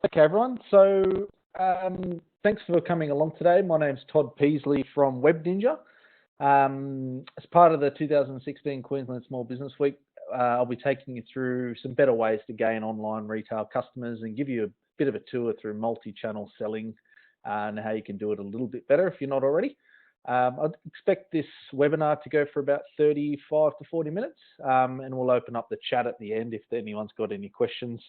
Okay, everyone. So thanks for coming along today. My name's Todd Peasley from Web Ninja. As part of the 2016 Queensland Small Business Week, I'll be taking you through some better ways to gain online retail customers and give you a bit of a tour through multi-channel selling and how you can do it a little bit better if you're not already. I'd expect this webinar to go for about 35 to 40 minutes, and we'll open up the chat at the end if anyone's got any questions.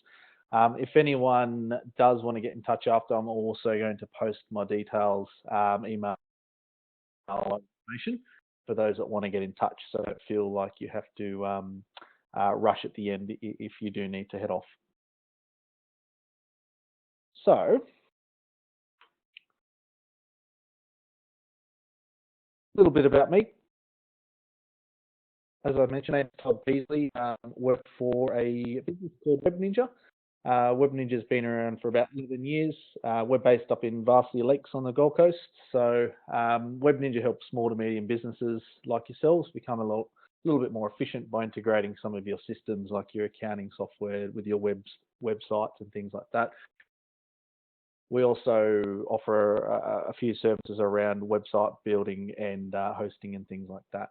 If anyone does want to get in touch after, I'm also going to post my details, email information for those that want to get in touch, so don't feel like you have to rush at the end if you do need to head off. So, a little bit about me. As I mentioned, I'm Todd Peasley. Work for a business called Web Ninja. Web Ninja's been around for about 11 years. We're based up in Varsity Lakes on the Gold Coast. So Web Ninja helps small to medium businesses like yourselves become a little bit more efficient by integrating some of your systems, like your accounting software with your websites and things like that. We also offer a few services around website building and hosting and things like that.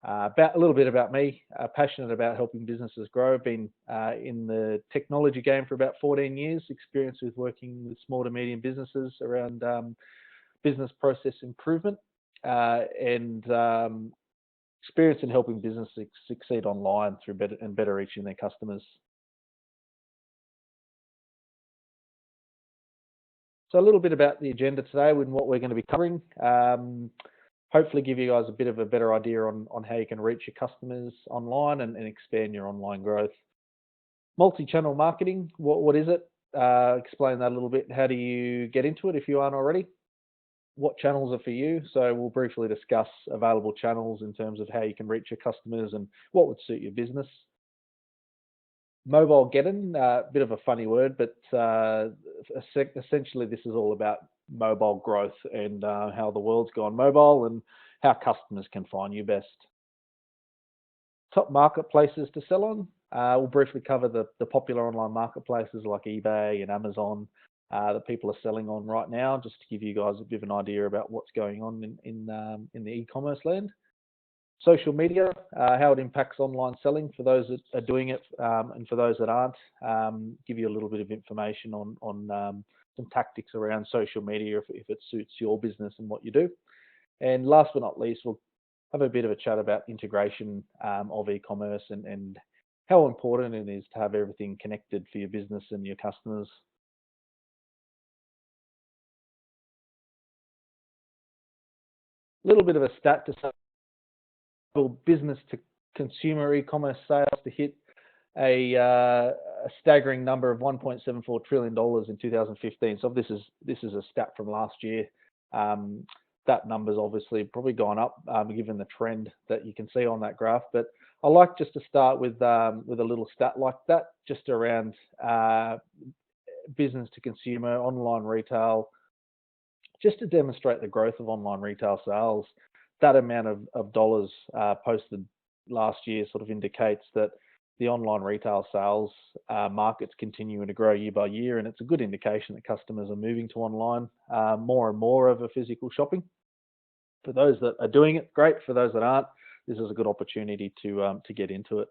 A little bit about me, passionate about helping businesses grow. I've been in the technology game for about 14 years, experience with working with small to medium businesses around business process improvement and experience in helping businesses succeed online through better reaching their customers. So a little bit about the agenda today and what we're going to be covering. Hopefully give you guys a bit of a better idea on how you can reach your customers online and expand your online growth. Multi-channel marketing, what is it? Explain that a little bit. How do you get into it if you aren't already? What channels are for you? So we'll briefly discuss available channels in terms of how you can reach your customers and what would suit your business. Mobilegeddon, a bit of a funny word, but essentially this is all about mobile growth and how the world's gone mobile and how customers can find you best. Top marketplaces to sell on. We'll briefly cover the popular online marketplaces like eBay and Amazon that people are selling on right now, just to give you guys a bit of an idea about what's going on in the e-commerce land. Social media, how it impacts online selling for those that are doing it and for those that aren't. Give you a little bit of information on some tactics around social media if it suits your business and what you do. And last but not least, we'll have a bit of a chat about integration of e-commerce and how important it is to have everything connected for your business and your customers. A little bit of a stat to say. Business to consumer e-commerce sales to hit a staggering number of $1.74 trillion in 2015. So this is a stat from last year. That number's obviously probably gone up given the trend that you can see on that graph. But I like just to start with a little stat like that, just around business to consumer, online retail, just to demonstrate the growth of online retail sales. That amount of dollars posted last year sort of indicates that the online retail sales market's continuing to grow year by year, and it's a good indication that customers are moving to online more and more over physical shopping. For those that are doing it, great. For those that aren't, this is a good opportunity to get into it.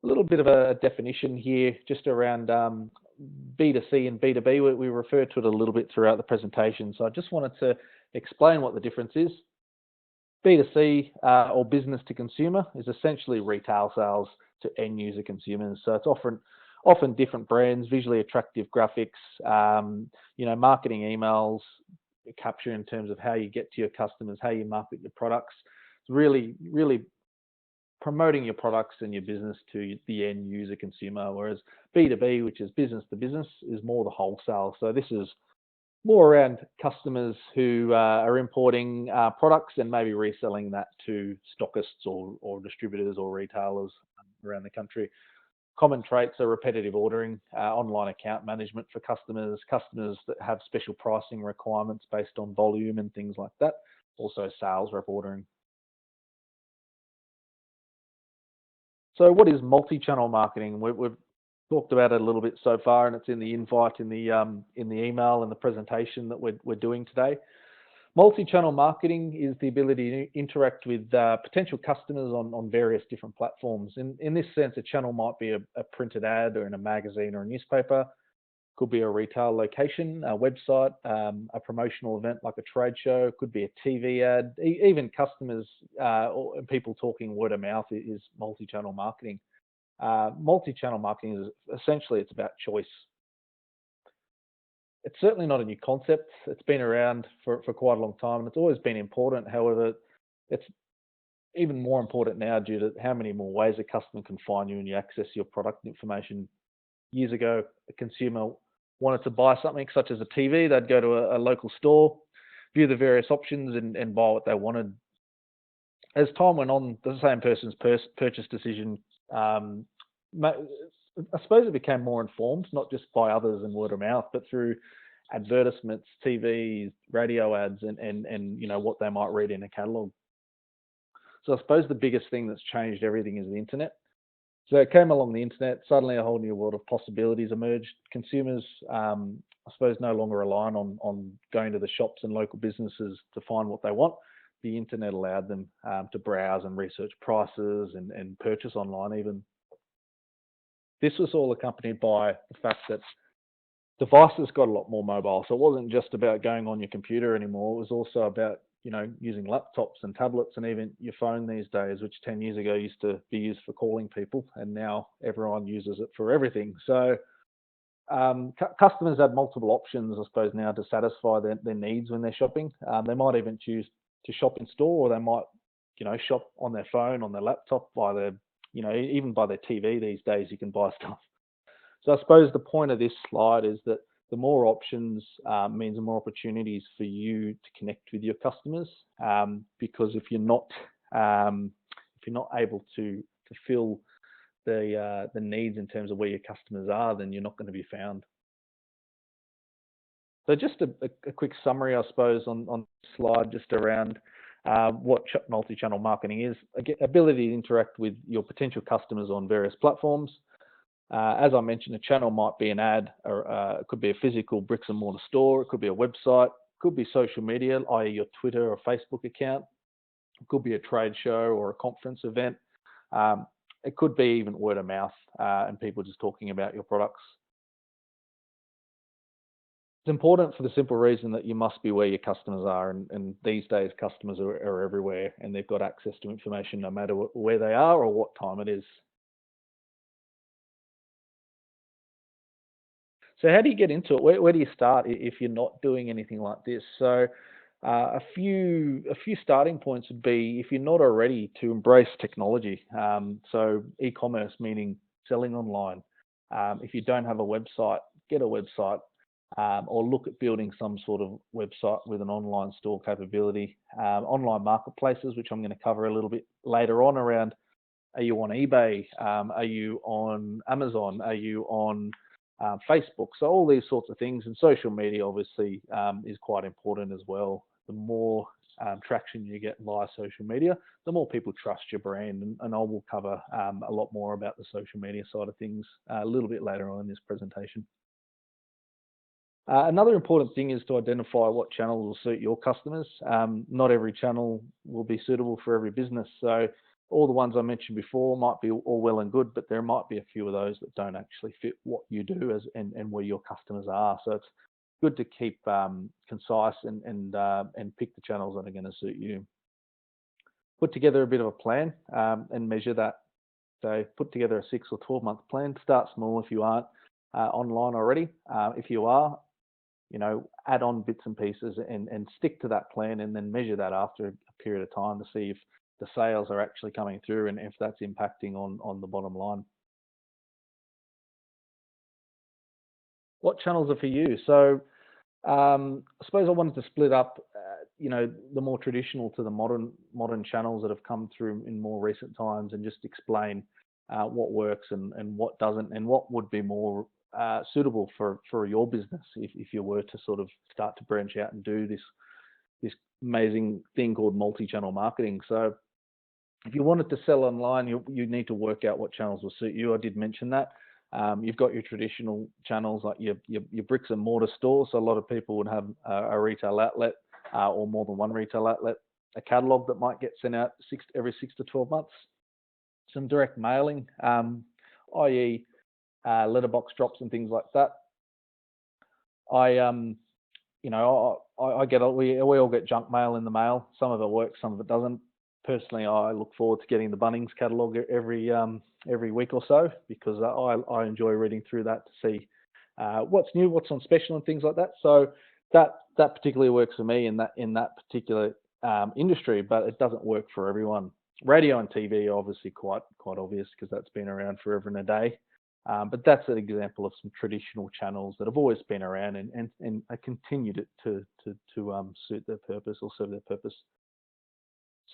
A little bit of a definition here, just around B2C and B2B. We referred to it a little bit throughout the presentation, so I just wanted to explain what the difference is. B2C or business to consumer is essentially retail sales to end user consumers. So it's often different brands, visually attractive graphics, marketing emails, capture in terms of how you get to your customers, how you market your products. It's really promoting your products and your business to the end user consumer, whereas B2B, which is business to business, is more the wholesale. So this is more around customers who are importing products and maybe reselling that to stockists or distributors or retailers around the country. Common traits are repetitive ordering, online account management for customers that have special pricing requirements based on volume and things like that. Also sales rep ordering. So what is multi-channel marketing? We've talked about it a little bit so far, and it's in the invite, in the email, and the presentation that we're doing today. Multi-channel marketing is the ability to interact with potential customers on various different platforms. In this sense, a channel might be a printed ad or in a magazine or a newspaper, could be a retail location, a website, a promotional event like a trade show, could be a TV ad, even customers or people talking word of mouth is multi-channel marketing. Multi-channel marketing is essentially, it's about choice. It's certainly not a new concept. It's been around for quite a long time, and it's always been important. However, it's even more important now due to how many more ways a customer can find you and you access your product information. Years ago, a consumer wanted to buy something such as a TV, they'd go to a local store, view the various options and buy what they wanted. As time went on, the same person's purchase decision, I suppose it became more informed, not just by others and word of mouth, but through advertisements, TVs, radio ads, and you know what they might read in a catalogue. So I suppose the biggest thing that's changed everything is the internet. So it came along the internet, suddenly a whole new world of possibilities emerged. Consumers, I suppose, no longer relying on going to the shops and local businesses to find what they want. The internet allowed them to browse and research prices and purchase online even. This was all accompanied by the fact that devices got a lot more mobile. So it wasn't just about going on your computer anymore. It was also about, you know, using laptops and tablets and even your phone these days, which 10 years ago used to be used for calling people, and now everyone uses it for everything. So customers have multiple options, I suppose, now to satisfy their needs when they're shopping. They might even choose to shop in store, or they might, you know, shop on their phone, on their laptop, by their, you know, even by their TV these days, you can buy stuff. So I suppose the point of this slide is that the more options means the more opportunities for you to connect with your customers. Because if you're not able to fulfill the needs in terms of where your customers are, then you're not going to be found. So just a quick summary, I suppose, on this slide, just around what multi-channel marketing is. Ability to interact with your potential customers on various platforms. As I mentioned, a channel might be an ad, or it could be a physical bricks and mortar store. It could be a website. It could be social media, i.e. your Twitter or Facebook account. It could be a trade show or a conference event. It could be even word of mouth and people just talking about your products. It's important for the simple reason that you must be where your customers are, and these days customers are everywhere, and they've got access to information no matter where they are or what time it is. So how do you get into it? Where do you start if you're not doing anything like this? So a few starting points would be, if you're not already, to embrace technology. So e-commerce, meaning selling online. If you don't have a website, get a website. Or look at building some sort of website with an online store capability. Online marketplaces, which I'm going to cover a little bit later on, around, are you on eBay? Are you on Amazon? Are you on Facebook? So all these sorts of things. And social media obviously is quite important as well. The more traction you get via social media, the more people trust your brand. And I will cover a lot more about the social media side of things a little bit later on in this presentation. Another important thing is to identify what channels will suit your customers. Not every channel will be suitable for every business. So all the ones I mentioned before might be all well and good, but there might be a few of those that don't actually fit what you do and where your customers are. So it's good to keep concise and pick the channels that are going to suit you. Put together a bit of a plan and measure that. So put together a 6 or 12-month plan. Start small if you aren't online already. If you are, you know, add on bits and pieces and stick to that plan, and then measure that after a period of time to see if the sales are actually coming through and if that's impacting on the bottom line. What channels are for you? So I suppose I wanted to split up, you know, the more traditional to the modern channels that have come through in more recent times, and just explain what works and what doesn't, and what would be more suitable for your business if you were to sort of start to branch out and do this amazing thing called multi-channel marketing. So if you wanted to sell online, you need to work out what channels will suit you. I did mention that. You've got your traditional channels like your bricks and mortar stores. So a lot of people would have a retail outlet or more than one retail outlet, a catalog that might get sent out every 6 to 12 months. Some direct mailing, i.e., letterbox drops and things like that. We all get junk mail in the mail. Some of it works, some of it doesn't. Personally, I look forward to getting the Bunnings catalogue every week or so, because I enjoy reading through that to see what's new, what's on special, and things like that. So that particularly works for me in that particular industry, but it doesn't work for everyone. Radio and TV are obviously quite obvious, because that's been around forever and a day. But that's an example of some traditional channels that have always been around and continued to suit their purpose or serve their purpose.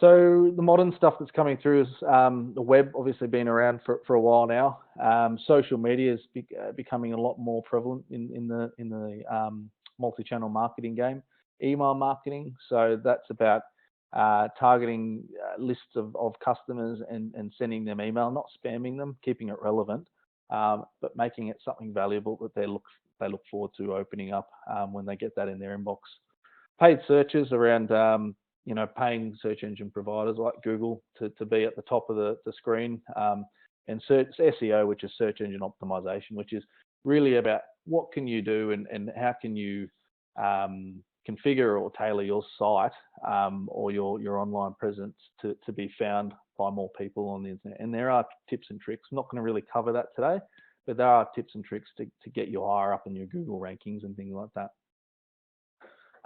So the modern stuff that's coming through is the web, obviously been around for a while now. Social media is becoming a lot more prevalent in the multi-channel marketing game. Email marketing, so that's about targeting lists of customers and sending them email, not spamming them, keeping it relevant, but making it something valuable that they look forward to opening up when they get that in their inbox. Paid searches around paying search engine providers like Google to be at the top of the screen, and SEO, which is search engine optimization, which is really about what can you do and how can you configure or tailor your site or your online presence to be found by more people on the internet. And there are tips and tricks. I'm not going to really cover that today, but there are tips and tricks to get you higher up in your Google rankings and things like that.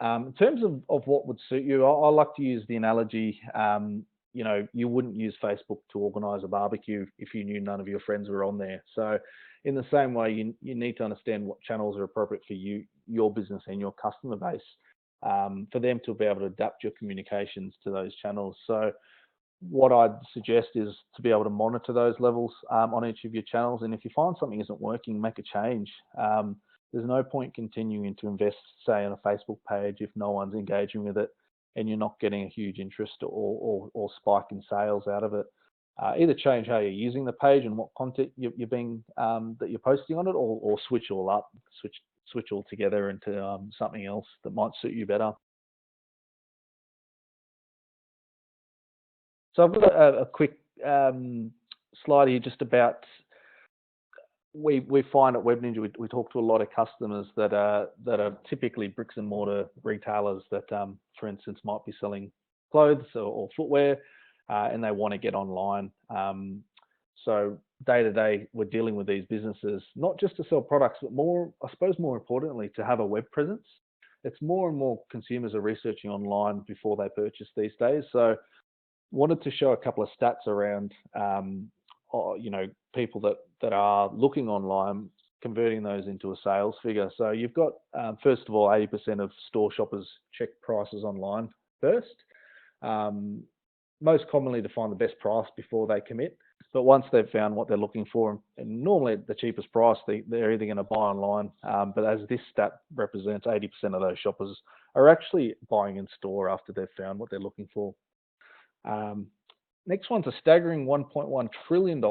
In terms of what would suit you, I like to use the analogy, you wouldn't use Facebook to organize a barbecue if you knew none of your friends were on there. So in the same way, you need to understand what channels are appropriate for you, your business and your customer base, for them to be able to adapt your communications to those channels. So what I'd suggest is to be able to monitor those levels on each of your channels. And if you find something isn't working, make a change. There's no point continuing to invest, say, on a Facebook page if no one's engaging with it and you're not getting a huge interest or spike in sales out of it. Either change how you're using the page and what content you're being that you're posting on it, or switch all up, switch all together into something else that might suit you better. So I've got a quick slide here just about. We find at Web Ninja we talk to a lot of customers that are typically bricks and mortar retailers that, for instance, might be selling clothes or footwear, and they want to get online. So day to day, we're dealing with these businesses not just to sell products, but more importantly, to have a web presence. It's more and more consumers are researching online before they purchase these days. So wanted to show a couple of stats around people that are looking online, converting those into a sales figure. So you've got, first of all, 80% of store shoppers check prices online first, most commonly to find the best price before they commit. But once they've found what they're looking for, and normally at the cheapest price, they're either going to buy online. But as this stat represents, 80% of those shoppers are actually buying in store after they've found what they're looking for. Next one's a staggering $1.1 trillion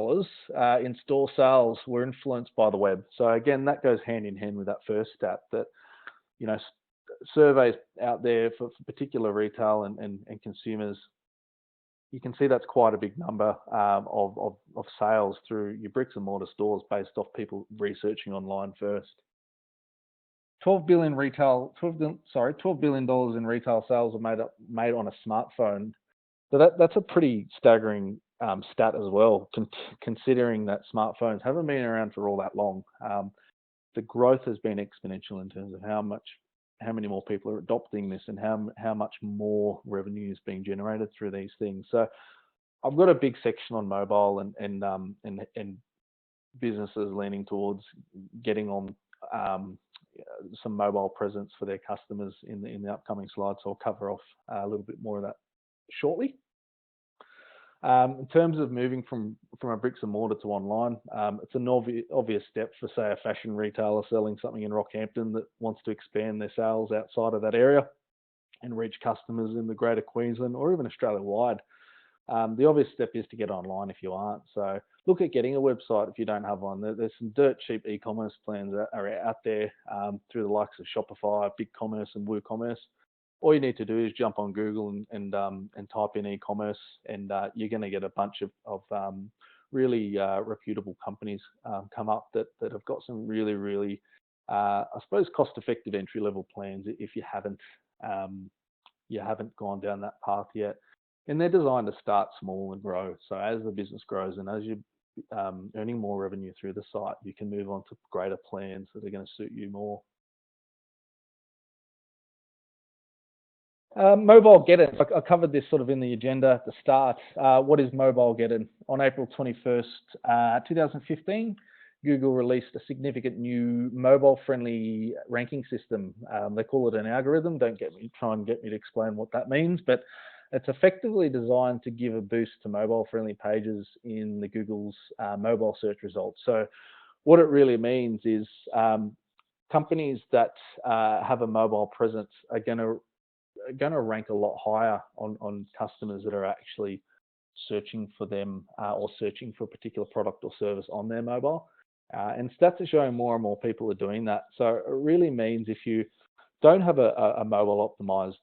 in store sales were influenced by the web. So again, that goes hand in hand with that first stat that, surveys out there for particular retail and consumers, you can see that's quite a big number of sales through your bricks and mortar stores based off people researching online first. $12 billion in retail sales are made on a smartphone. So that's a pretty staggering stat as well, considering that smartphones haven't been around for all that long. The growth has been exponential in terms of how many more people are adopting this and how much more revenue is being generated through these things. So I've got a big section on mobile and businesses leaning towards getting on some mobile presence for their customers in the upcoming slides. So I'll cover off a little bit more of that shortly. In terms of moving from a bricks and mortar to online, it's an obvious step for, say, a fashion retailer selling something in Rockhampton that wants to expand their sales outside of that area and reach customers in the greater Queensland or even Australia-wide. The obvious step is to get online if you aren't. So look at getting a website if you don't have one. There's some dirt cheap e-commerce plans that are out there through the likes of Shopify, BigCommerce, and WooCommerce. All you need to do is jump on Google and type in e-commerce, and you're going to get a bunch of really reputable companies come up that have got some really I suppose cost-effective entry-level plans if you haven't gone down that path yet. And they're designed to start small and grow. So as the business grows and as you're earning more revenue through the site, you can move on to greater plans that are going to suit you more. Mobilegeddon, I covered this sort of in the agenda at the start. What is Mobilegeddon? On April 21st, 2015, Google released a significant new mobile-friendly ranking system. They call it an algorithm. Don't try and get me to explain what that means, but it's effectively designed to give a boost to mobile-friendly pages in the Google's mobile search results. So what it really means is companies that have a mobile presence are going to rank a lot higher on customers that are actually searching for them or searching for a particular product or service on their mobile. And stats are showing more and more people are doing that. So it really means if you don't have a mobile optimized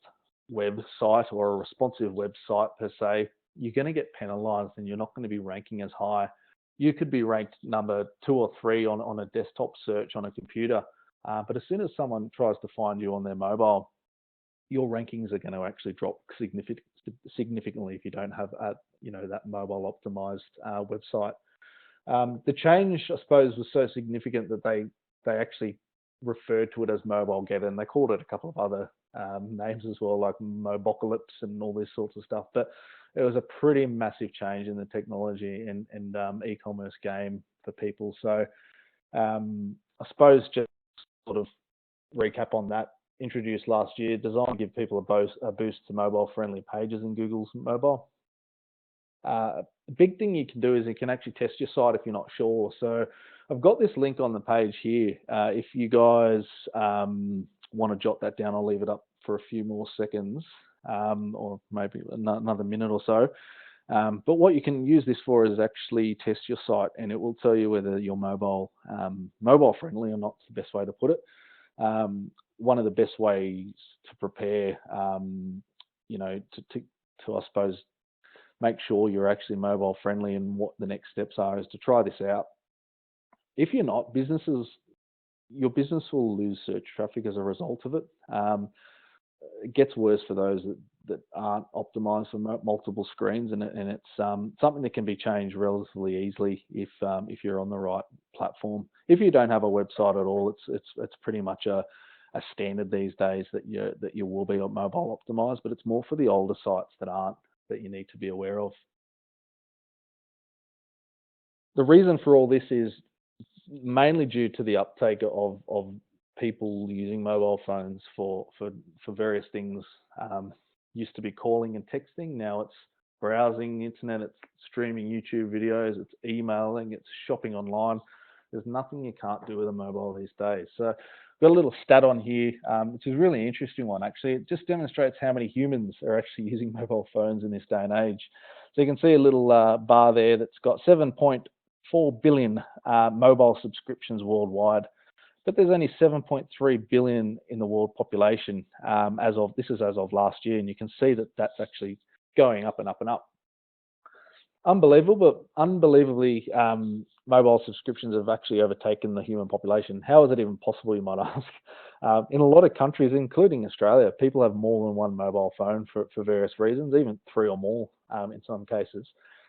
website or a responsive website per se, you're going to get penalized and you're not going to be ranking as high. You could be ranked number 2 or 3 on a desktop search on a computer, but as soon as someone tries to find you on their mobile, your rankings are going to actually drop significantly if you don't have that mobile optimized website. The change, I suppose, was so significant that they actually referred to it as Mobilegeddon. They called it a couple of other names as well, like Mobocalypse and all this sorts of stuff. But it was a pretty massive change in the technology and e-commerce game for people. So I suppose just sort of recap on that. Introduced last year, designed to give people a boost to mobile-friendly pages in Google's mobile. The big thing you can do is you can actually test your site if you're not sure. So I've got this link on the page here. If you guys want to jot that down, I'll leave it up for a few more seconds or maybe another minute or so. But what you can use this for is actually test your site, and it will tell you whether you're mobile friendly or not. Is the best way to put it. One of the best ways to prepare, to I suppose make sure you're actually mobile friendly and what the next steps are is to try this out. If you're not, your business will lose search traffic as a result of it. It gets worse for those that aren't optimized for multiple screens, and it's something that can be changed relatively easily if you're on the right platform. If you don't have a website at all, it's pretty much a standard these days that you will be mobile optimized, but it's more for the older sites that aren't, that you need to be aware of. The reason for all this is mainly due to the uptake of people using mobile phones for various things. Used to be calling and texting, now it's browsing the internet, it's streaming YouTube videos, it's emailing, it's shopping online. There's nothing you can't do with a mobile these days. So I've got a little stat on here, which is a really interesting one actually. It just demonstrates how many humans are actually using mobile phones in this day and age. So you can see a little bar there that's got 7.4 billion mobile subscriptions worldwide. But there's only 7.3 billion in the world population as of last year, and you can see that that's actually going up and up and up. Unbelievably, mobile subscriptions have actually overtaken the human population. How is it even possible, you might ask? In a lot of countries, including Australia, people have more than one mobile phone for various reasons, even 3 or more in some cases.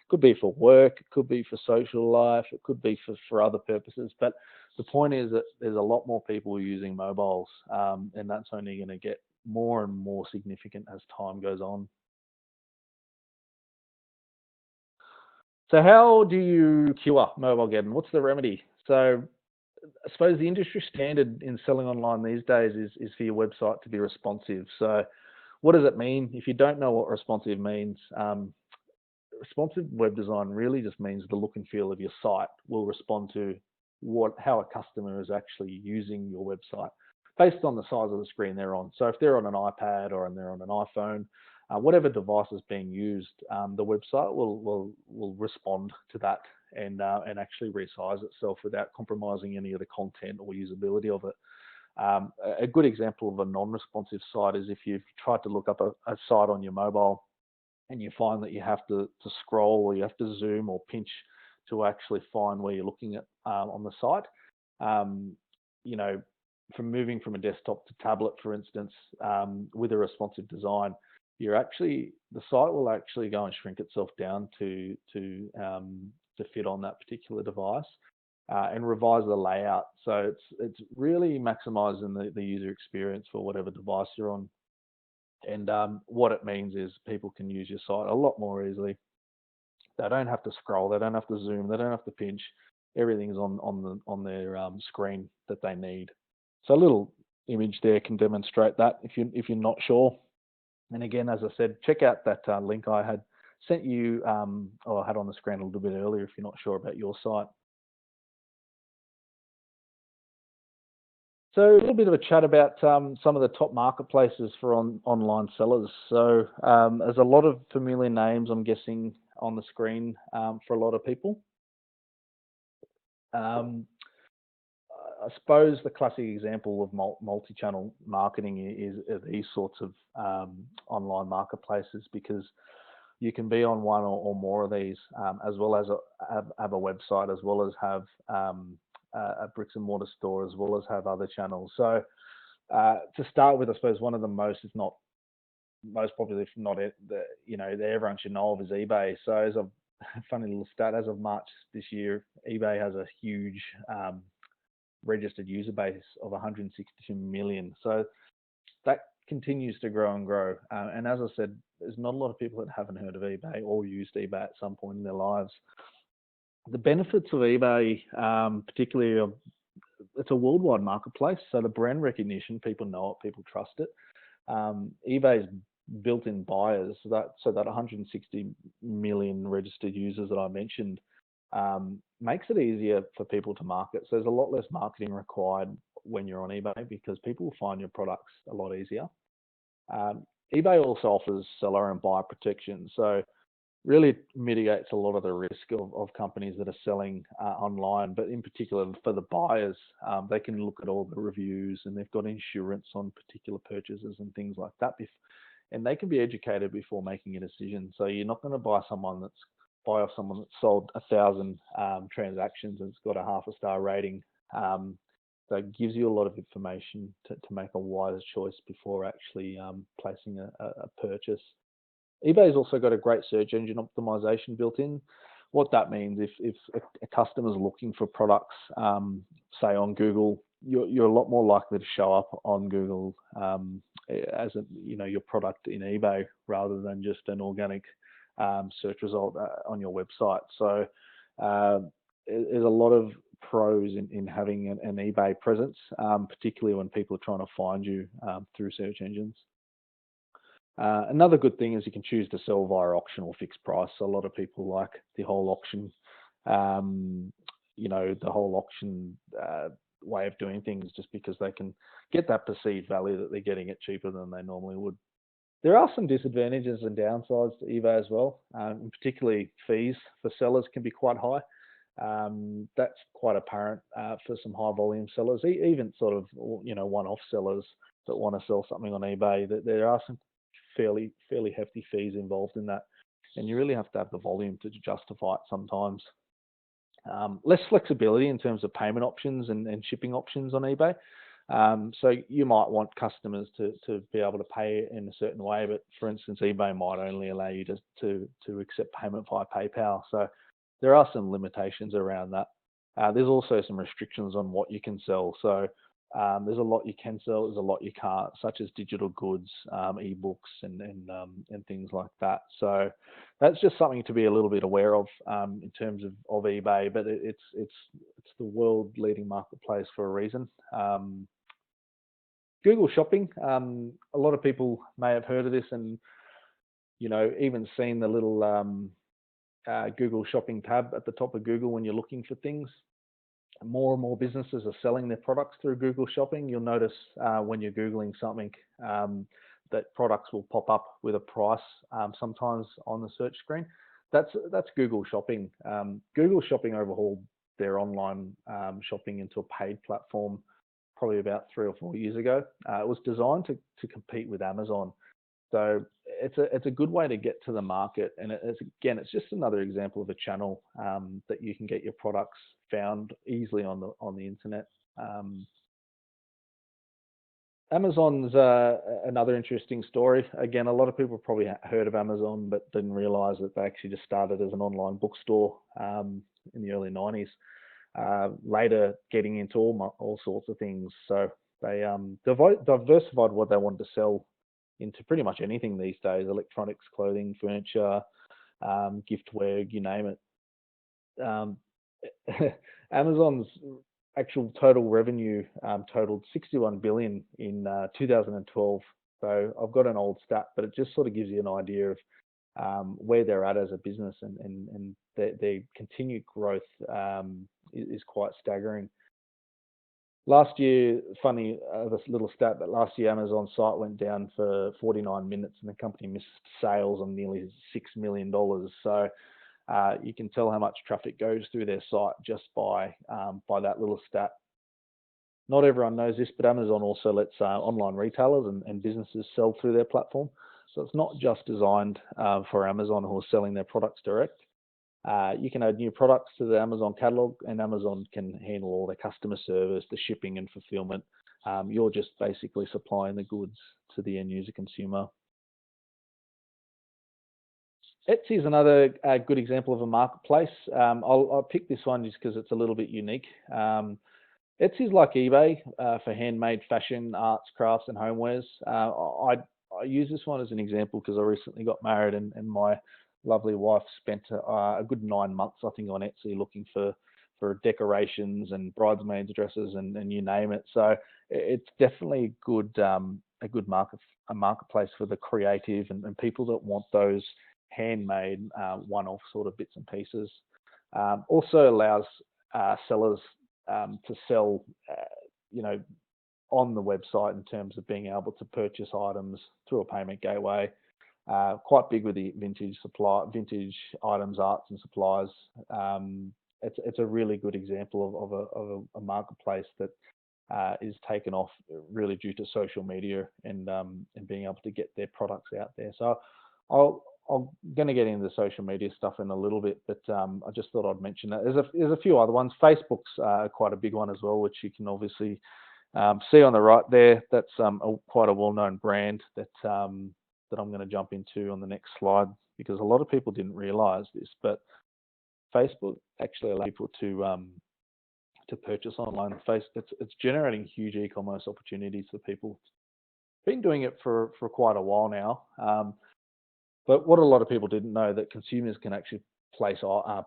Could be for work, it could be for social life, it could be for other purposes. But the point is that there's a lot more people using mobiles, and that's only going to get more and more significant as time goes on. So how do you cure Mobilegeddon? What's the remedy? So I suppose the industry standard in selling online these days is for your website to be responsive. So what does it mean? If you don't know what responsive means, responsive web design really just means the look and feel of your site will respond to how a customer is actually using your website based on the size of the screen they're on. So if they're on an iPad or they're on an iPhone, whatever device is being used, the website will respond to that and actually resize itself without compromising any of the content or usability of it. A good example of a non-responsive site is if you've tried to look up a site on your mobile and you find that you have to scroll or you have to zoom or pinch to actually find where you're looking at on the site. You know, from moving from a desktop to tablet, for instance, with a responsive design, the site will actually go and shrink itself down to fit on that particular device. And revise the layout. So it's really maximizing the user experience for whatever device you're on. And what it means is people can use your site a lot more easily. They don't have to scroll, they don't have to zoom, they don't have to pinch. Everything's on their screen that they need. So a little image there can demonstrate that if you're not sure. And again, as I said, check out that link I had sent you, or I had on the screen a little bit earlier if you're not sure about your site. So a little bit of a chat about some of the top marketplaces for online sellers. So there's a lot of familiar names, I'm guessing, on the screen for a lot of people. I suppose the classic example of multi-channel marketing is these sorts of online marketplaces, because you can be on one or more of these, as well as have a website, as well as have a bricks and mortar store, as well as have other channels. So to start with, I suppose one of the most, if not most popular, if not that everyone should know of, is eBay. So as a funny little stat, as of March this year, eBay has a huge registered user base of 162 million. So that continues to grow and grow. And as I said, there's not a lot of people that haven't heard of eBay or used eBay at some point in their lives. The benefits of eBay, particularly, it's a worldwide marketplace, so the brand recognition, people know it, people trust it. eBay's built-in buyers, so that 160 million registered users that I mentioned, makes it easier for people to market. So there's a lot less marketing required when you're on eBay, because people will find your products a lot easier. eBay also offers seller and buyer protection, so really mitigates a lot of the risk of companies that are selling online, but in particular for the buyers, they can look at all the reviews, and they've got insurance on particular purchases and things like that, and they can be educated before making a decision. So you're not going to buy off someone that's sold 1,000 transactions and it's got a 0.5-star rating. So it gives you a lot of information to make a wise choice before actually placing a purchase. eBay's also got a great search engine optimization built in. What that means, if a customer's looking for products, say on Google, you're a lot more likely to show up on Google as your product in eBay, rather than just an organic search result on your website. So there's a lot of pros in having an eBay presence, particularly when people are trying to find you through search engines. Another good thing is you can choose to sell via auction or fixed price. So a lot of people like the whole auction, way of doing things, just because they can get that perceived value that they're getting it cheaper than they normally would. There are some disadvantages and downsides to eBay as well, and particularly fees for sellers can be quite high. That's quite apparent for some high volume sellers, even sort of one-off sellers that want to sell something on eBay. That there are some fairly hefty fees involved in that, and you really have to have the volume to justify it sometimes. Less flexibility in terms of payment options and shipping options on eBay. So you might want customers to be able to pay in a certain way, but for instance, eBay might only allow you to accept payment via PayPal. So there are some limitations around that. There's also some restrictions on what you can sell. So there's a lot you can sell, there's a lot you can't, such as digital goods, ebooks, and things like that. So that's just something to be a little bit aware of in terms of eBay. But it's the world leading marketplace for a reason. Google Shopping. A lot of people may have heard of this, and even seen the little Google Shopping tab at the top of Google when you're looking for things. More and more businesses are selling their products through Google Shopping. You'll notice when you're Googling something, that products will pop up with a price sometimes on the search screen. That's Google Shopping. Google Shopping overhauled their online shopping into a paid platform probably about 3 or 4 years ago. It was designed to compete with Amazon. So it's a good way to get to the market, and it's just another example of a channel that you can get your products found easily on the internet. Amazon's another interesting story. Again, a lot of people probably heard of Amazon, but didn't realize that they actually just started as an online bookstore in the early 90s. Later, getting into all sorts of things. So they diversified what they wanted to sell into pretty much anything these days: electronics, clothing, furniture, giftware, you name it. Amazon's actual total revenue totaled 61 billion in 2012. So I've got an old stat, but it just sort of gives you an idea of where they're at as a business, and their continued growth is quite staggering. Last year, funny, this little stat, that last year Amazon's site went down for 49 minutes and the company missed sales on nearly $6 million. So you can tell how much traffic goes through their site just by that little stat. Not everyone knows this, but Amazon also lets online retailers and businesses sell through their platform. So it's not just designed for Amazon who are selling their products direct. You can add new products to the Amazon catalog, and Amazon can handle all the customer service, the shipping and fulfillment. You're just basically supplying the goods to the end user consumer. Etsy is another good example of a marketplace. I'll pick this one just because it's a little bit unique. Etsy is like eBay for handmade fashion, arts, crafts, and homewares. I use this one as an example because I recently got married, and my lovely wife spent a good 9 months, I think, on Etsy looking for decorations and bridesmaids dresses and you name it. So it's definitely a good marketplace for the creative and people that want those handmade one-off sort of bits and pieces. Also allows sellers to sell, on the website in terms of being able to purchase items through a payment gateway. Quite big with the vintage items, arts and supplies. It's a really good example of a marketplace that is taken off really due to social media and being able to get their products out there. So I'm going to get into the social media stuff in a little bit, but I just thought I'd mention that. There's a few other ones. Facebook's quite a big one as well, which you can obviously see on the right there. That's quite a well-known brand that I'm going to jump into on the next slide, because a lot of people didn't realize this, but Facebook actually allows people to purchase online. It's generating huge e-commerce opportunities for people. Been doing it for quite a while now. But what a lot of people didn't know, that consumers can actually place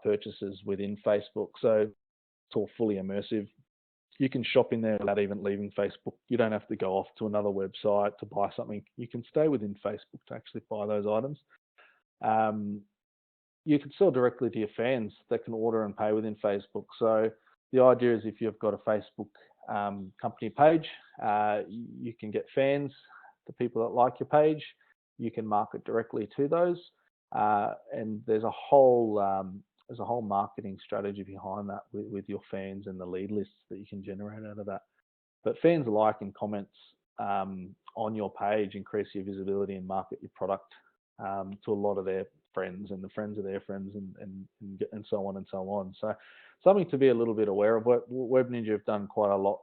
purchases within Facebook. So it's all fully immersive. You can shop in there without even leaving Facebook. You don't have to go off to another website to buy something. You can stay within Facebook to actually buy those items. You can sell directly to your fans that can order and pay within Facebook. So the idea is, if you've got a Facebook company page, you can get fans, the people that like your page. You can market directly to those, and there's a whole marketing strategy behind that with your fans and the lead lists that you can generate out of that. But fans like and comments on your page increase your visibility and market your product to a lot of their friends and the friends of their friends and so on and so on. So something to be a little bit aware of. Web Ninja have done quite a lot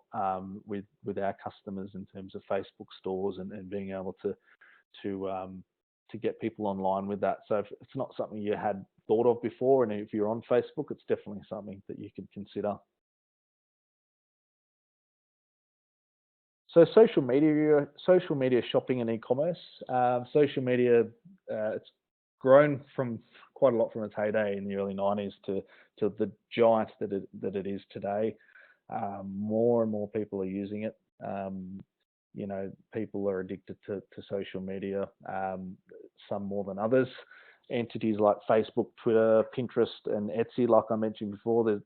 with our customers in terms of Facebook stores and being able to get people online with that. So if it's not something you had thought of before, and if you're on Facebook, it's definitely something that you could consider. So social media shopping and e-commerce. Social media, it's grown from quite a lot from its heyday in the early 90s to the giant that it is today. More and more people are using it. People are addicted to social media, some more than others. Entities like Facebook, Twitter, Pinterest, and Etsy, like I mentioned before, there's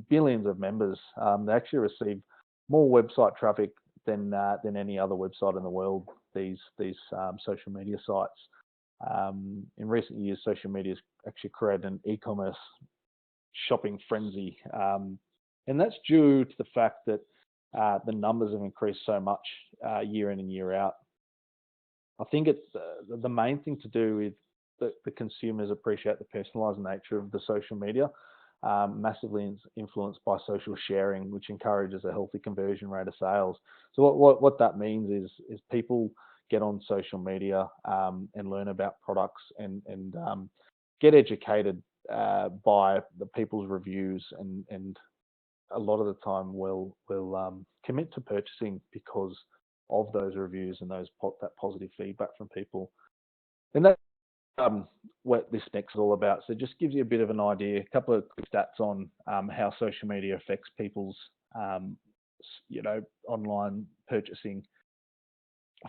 billions of members. They actually receive more website traffic than any other website in the world. these social media sites. In recent years, social media has actually created an e-commerce shopping frenzy, and that's due to the fact that the numbers have increased so much year in and year out. I think it's the main thing to do with the consumers appreciate the personalized nature of the social media, massively influenced by social sharing, which encourages a healthy conversion rate of sales. So what that means is people get on social media and learn about products and get educated by the people's reviews, and a lot of the time will commit to purchasing because of those reviews and that positive feedback from people. And that's what this next is all about. So it just gives you a bit of an idea, a couple of quick stats on how social media affects people's online purchasing.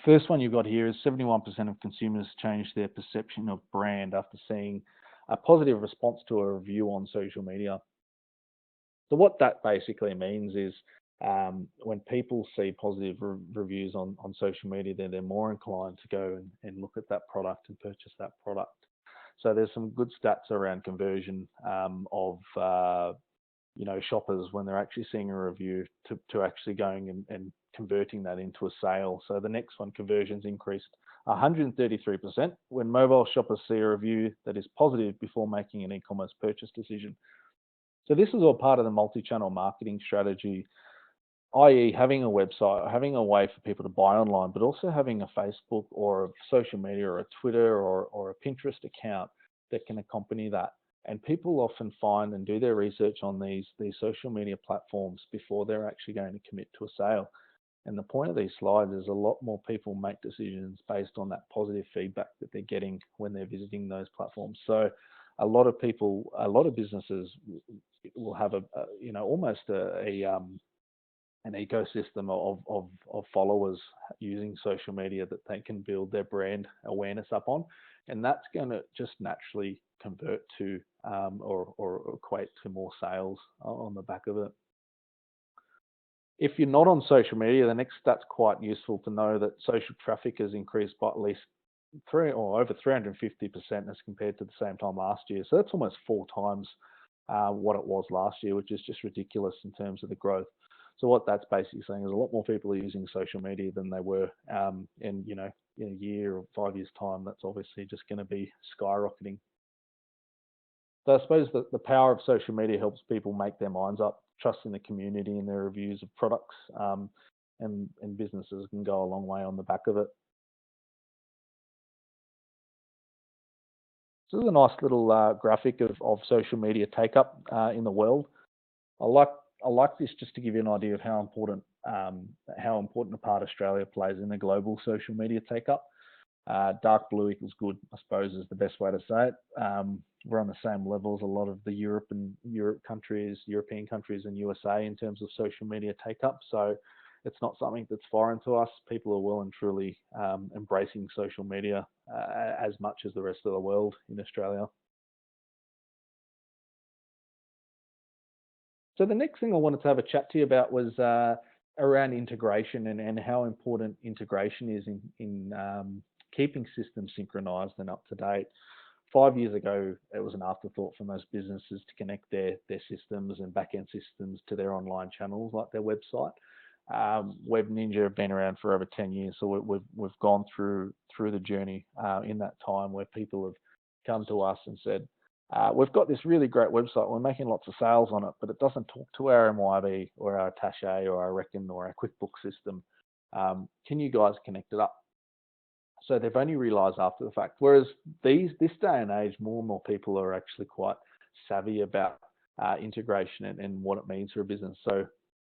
First one you've got here is 71% of consumers change their perception of brand after seeing a positive response to a review on social media. So what that basically means is when people see positive reviews on social media, they're more inclined to go and look at that product and purchase that product. So there's some good stats around conversion of shoppers when they're actually seeing a review to actually going and converting that into a sale. So the next one, conversions increased 133% when mobile shoppers see a review that is positive before making an e-commerce purchase decision. So this is all part of the multi-channel marketing strategy, i.e. having a website, having a way for people to buy online, but also having a Facebook or a social media or a Twitter or a Pinterest account that can accompany that. And people often find and do their research on these social media platforms before they're actually going to commit to a sale. And the point of these slides is a lot more people make decisions based on that positive feedback that they're getting when they're visiting those platforms. So a lot of people, a lot of businesses will have almost an ecosystem of followers using social media that they can build their brand awareness up on, and that's going to just naturally convert to or equate to more sales on the back of it. If you're not on social media, the next stat's quite useful to know that social traffic has increased by at least over 350% as compared to the same time last year. So that's almost 4 times what it was last year, which is just ridiculous in terms of the growth. So what that's basically saying is a lot more people are using social media than they were in a year or 5 years' time. That's obviously just going to be skyrocketing. So I suppose that the power of social media helps people make their minds up, trusting the community and their reviews of products, and businesses can go a long way on the back of it. So this is a nice little graphic of social media take-up in the world. I like this just to give you an idea of how important a part Australia plays in the global social media take-up. Dark blue equals good, I suppose, is the best way to say it. We're on the same level as a lot of the European countries and USA in terms of social media take-up. So it's not something that's foreign to us. People are well and truly embracing social media as much as the rest of the world in Australia. So the next thing I wanted to have a chat to you about was around integration and how important integration is in keeping systems synchronized and up to date. 5 years ago, it was an afterthought for most businesses to connect their systems and back-end systems to their online channels like their website. Web Ninja have been around for over 10 years, so we've gone through the journey in that time where people have come to us and said, we've got this really great website, we're making lots of sales on it, but it doesn't talk to our MYB or our Attaché or our Reckon or our QuickBooks system. Can you guys connect it up? So they've only realized after the fact. Whereas this day and age, more and more people are actually quite savvy about integration and what it means for a business. So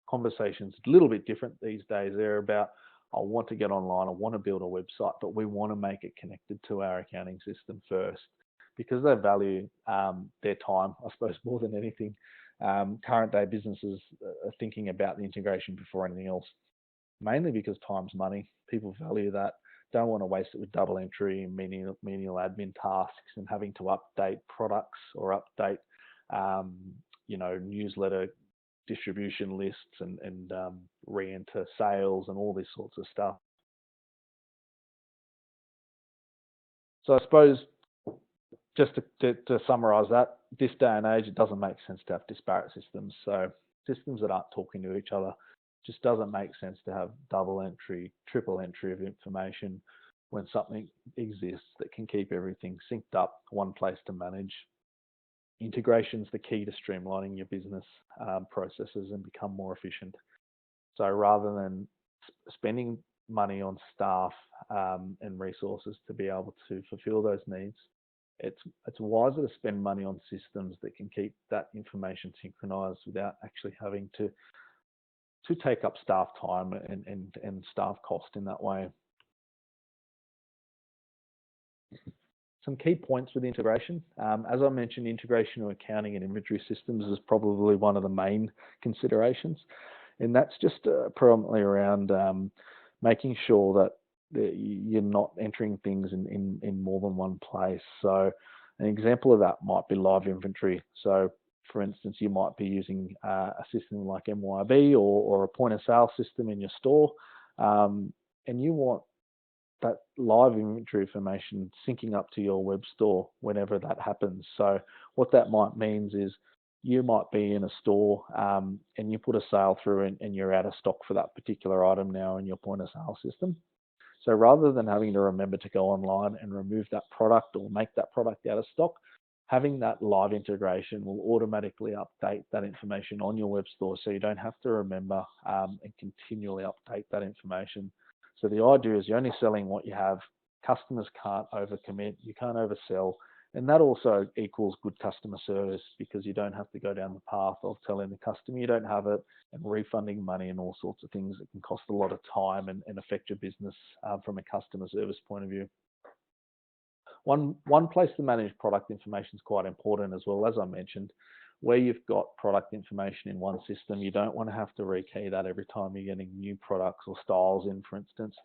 conversations a little bit different these days. They're about, I want to get online, I want to build a website, but we want to make it connected to our accounting system first, because they value their time, I suppose, more than anything. Current day businesses are thinking about the integration before anything else, mainly because time's money. People value that. Don't want to waste it with double entry and menial admin tasks and having to update products or update, newsletter distribution lists and re-enter sales and all this sorts of stuff. So I suppose just to summarize that, this day and age, it doesn't make sense to have disparate systems. So systems that aren't talking to each other, just doesn't make sense to have double entry, triple entry of information when something exists that can keep everything synced up, one place to manage. Integration is the key to streamlining your business processes and become more efficient. So rather than spending money on staff and resources to be able to fulfill those needs, it's wiser to spend money on systems that can keep that information synchronized without actually having to take up staff time and staff cost in that way. Some key points with integration. As I mentioned, integration of accounting and inventory systems is probably one of the main considerations. And that's just predominantly around making sure that you're not entering things in more than one place. So an example of that might be live inventory. So for instance, you might be using a system like MYB or a point of sale system in your store, and you want that live inventory information syncing up to your web store whenever that happens. So what that might means is you might be in a store and you put a sale through and you're out of stock for that particular item now in your point of sale system. So rather than having to remember to go online and remove that product or make that product out of stock, having that live integration will automatically update that information on your web store, so you don't have to remember and continually update that information. So the idea is you're only selling what you have. Customers can't overcommit, you can't oversell, and that also equals good customer service because you don't have to go down the path of telling the customer you don't have it and refunding money and all sorts of things that can cost a lot of time and affect your business from a customer service point of view. One place to manage product information is quite important as well. As I mentioned, where you've got product information in one system, you don't want to have to rekey that every time you're getting new products or styles in, for instance.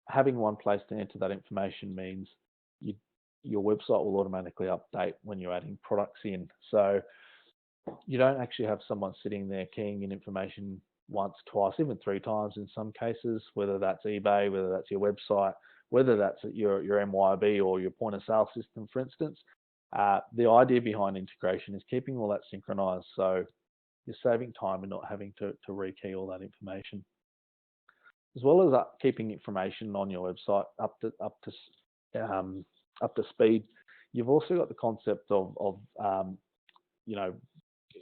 Having one place to enter that information means your website will automatically update when you're adding products in. So you don't actually have someone sitting there keying in information once, twice, even three times in some cases, whether that's eBay, whether that's your website, whether that's your MYB or your point of sale system, for instance. The idea behind integration is keeping all that synchronized, so you're saving time and not having to rekey all that information, as well as keeping information on your website up to speed. You've also got the concept of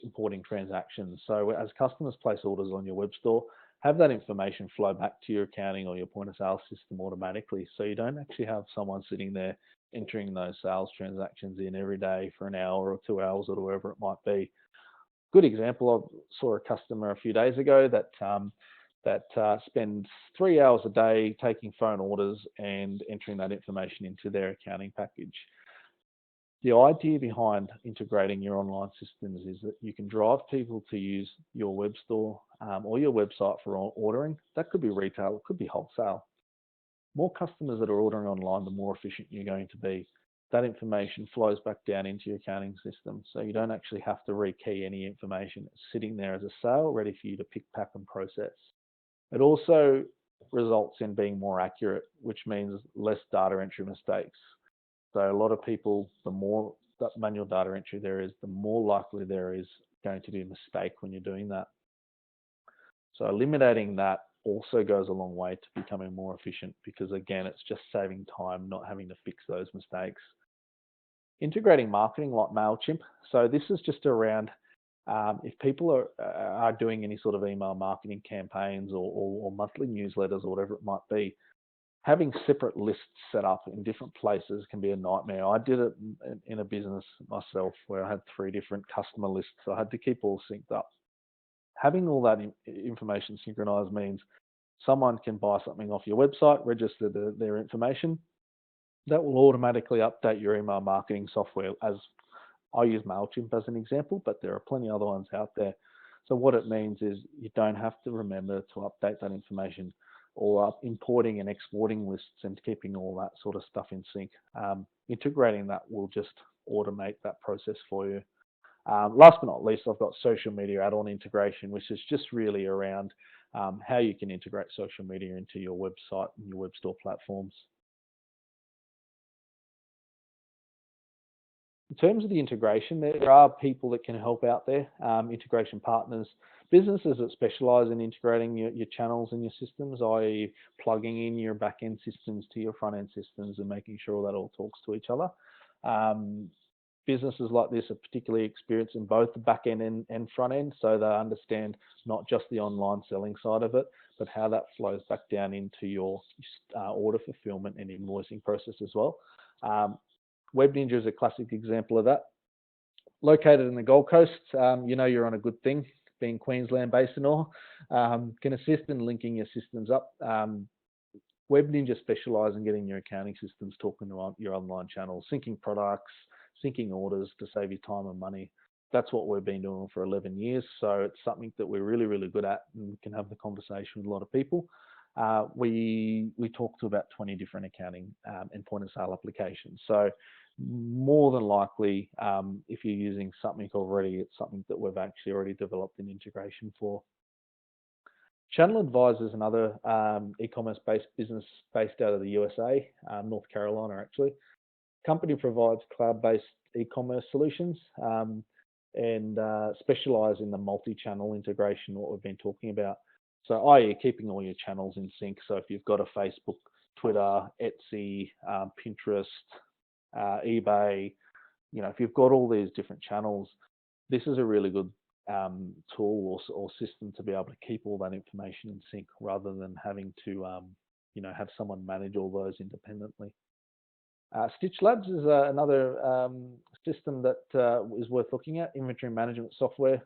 importing transactions. So as customers place orders on your web store, have that information flow back to your accounting or your point of sale system automatically. So you don't actually have someone sitting there entering those sales transactions in every day for an hour or 2 hours or whatever it might be. Good example, I saw a customer a few days ago that spends 3 hours a day taking phone orders and entering that information into their accounting package. The idea behind integrating your online systems is that you can drive people to use your web store or your website for ordering. That could be retail, it could be wholesale. More customers that are ordering online, the more efficient you're going to be. That information flows back down into your accounting system, so you don't actually have to rekey any information. It's sitting there as a sale, ready for you to pick, pack, and process. It also results in being more accurate, which means less data entry mistakes. So a lot of people, the more manual data entry there is, the more likely there is going to be a mistake when you're doing that. So eliminating that also goes a long way to becoming more efficient because, again, it's just saving time, not having to fix those mistakes. Integrating marketing like MailChimp. So this is just around if people are doing any sort of email marketing campaigns or monthly newsletters or whatever it might be, having separate lists set up in different places can be a nightmare. I did it in a business myself where I had 3 different customer lists. So I had to keep all synced up. Having all that information synchronized means someone can buy something off your website, register their information. That will automatically update your email marketing software. As I use MailChimp as an example, but there are plenty of other ones out there. So what it means is you don't have to remember to update that information or importing and exporting lists and keeping all that sort of stuff in sync. Integrating that will just automate that process for you. Last but not least, I've got social media add-on integration, which is just really around how you can integrate social media into your website and your web store platforms. In terms of the integration, there are people that can help out there, integration partners, businesses that specialize in integrating your channels and your systems, i.e. plugging in your back-end systems to your front-end systems and making sure that all talks to each other. Businesses like this are particularly experienced in both the back-end and front-end, so they understand not just the online selling side of it, but how that flows back down into your order fulfillment and invoicing process as well. Web Ninja is a classic example of that. Located in the Gold Coast, you're on a good thing, being Queensland based and all, can assist in linking your systems up. Web Ninja specialise in getting your accounting systems talking to your online channels, syncing products, syncing orders to save you time and money. That's what we've been doing for 11 years. So it's something that we're really, really good at and can have the conversation with a lot of people. We talk to about 20 different accounting and point of sale applications. So more than likely, if you're using something already, it's something that we've actually already developed an integration for. Channel Advisor is another e-commerce based business based out of the USA, North Carolina actually. Company provides cloud-based e-commerce solutions and specialize in the multi-channel integration, what we've been talking about. So i.e. keeping all your channels in sync. So if you've got a Facebook, Twitter, Etsy, Pinterest, eBay, if you've got all these different channels, this is a really good tool or system to be able to keep all that information in sync rather than having to, have someone manage all those independently. Stitch Labs is another system that is worth looking at. Inventory management software,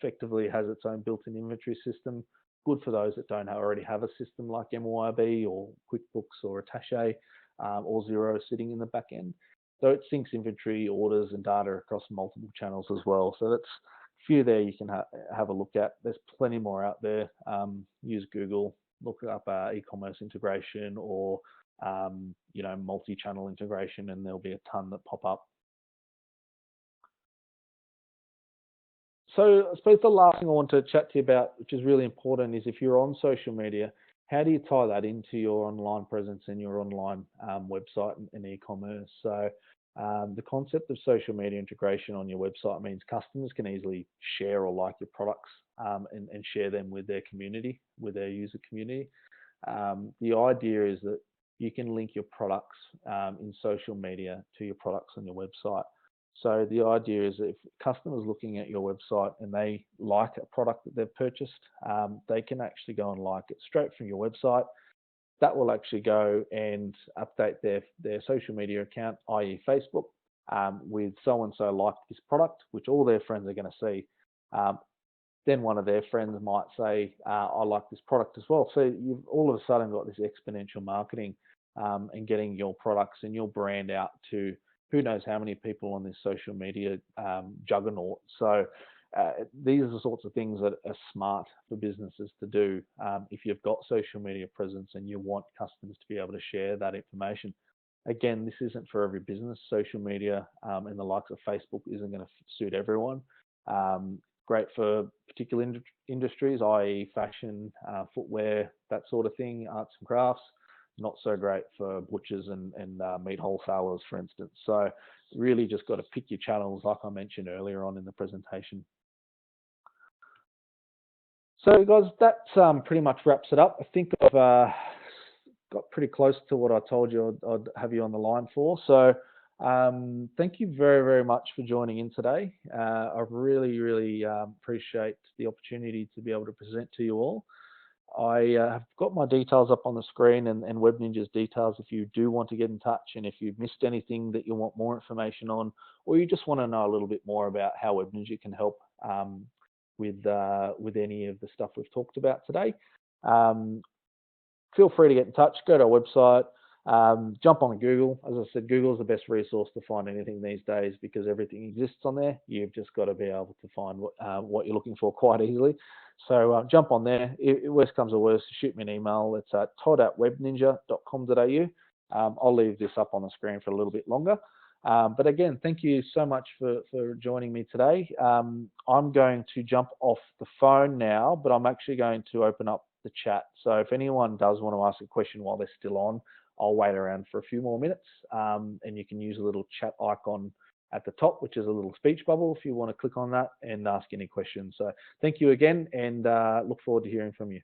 effectively has its own built-in inventory system. Good for those that don't already have a system like MYOB or QuickBooks or Attaché or Xero sitting in the back end. So it syncs inventory, orders, and data across multiple channels as well. So that's a few there you can have a look at. There's plenty more out there. Use Google, look up e-commerce integration or multi-channel integration, and there'll be a ton that pop up. So I suppose the last thing I want to chat to you about, which is really important, is if you're on social media, how do you tie that into your online presence and your online website and e-commerce? So the concept of social media integration on your website means customers can easily share or like your products and share them with their community, with their user community. The idea is that you can link your products in social media to your products on your website. So the idea is that if customers looking at your website and they like a product that they've purchased, they can actually go and like it straight from your website. That will actually go and update their social media account, i.e. Facebook, with so-and-so liked this product, which all their friends are going to see. Then one of their friends might say, I like this product as well. So you've all of a sudden got this exponential marketing and getting your products and your brand out to who knows how many people on this social media juggernaut. So these are the sorts of things that are smart for businesses to do if you've got social media presence and you want customers to be able to share that information. Again, this isn't for every business. Social media and the likes of Facebook isn't going to suit everyone. Great for particular industries, i.e. fashion, footwear, that sort of thing, arts and crafts. Not so great for butchers and meat wholesalers, for instance. So really just got to pick your channels, like I mentioned earlier on in the presentation. So guys, that pretty much wraps it up. I think I've got pretty close to what I told you I'd have you on the line for. So thank you very, very much for joining in today. I really, really appreciate the opportunity to be able to present to you all. I have got my details up on the screen and Web Ninja's details if you do want to get in touch, and if you've missed anything that you want more information on, or you just want to know a little bit more about how Web Ninja can help with any of the stuff we've talked about today. Feel free to get in touch, go to our website, jump on Google. As I said, Google is the best resource to find anything these days because everything exists on there. You've just got to be able to find what you're looking for quite easily. So jump on there. If worst comes to worst, shoot me an email. It's at todd@webninja.com.au. I'll leave this up on the screen for a little bit longer. But again, thank you so much for joining me today. I'm going to jump off the phone now, but I'm actually going to open up the chat. So if anyone does want to ask a question while they're still on, I'll wait around for a few more minutes, and you can use a little chat icon at the top, which is a little speech bubble, if you want to click on that and ask any questions. So thank you again, and look forward to hearing from you.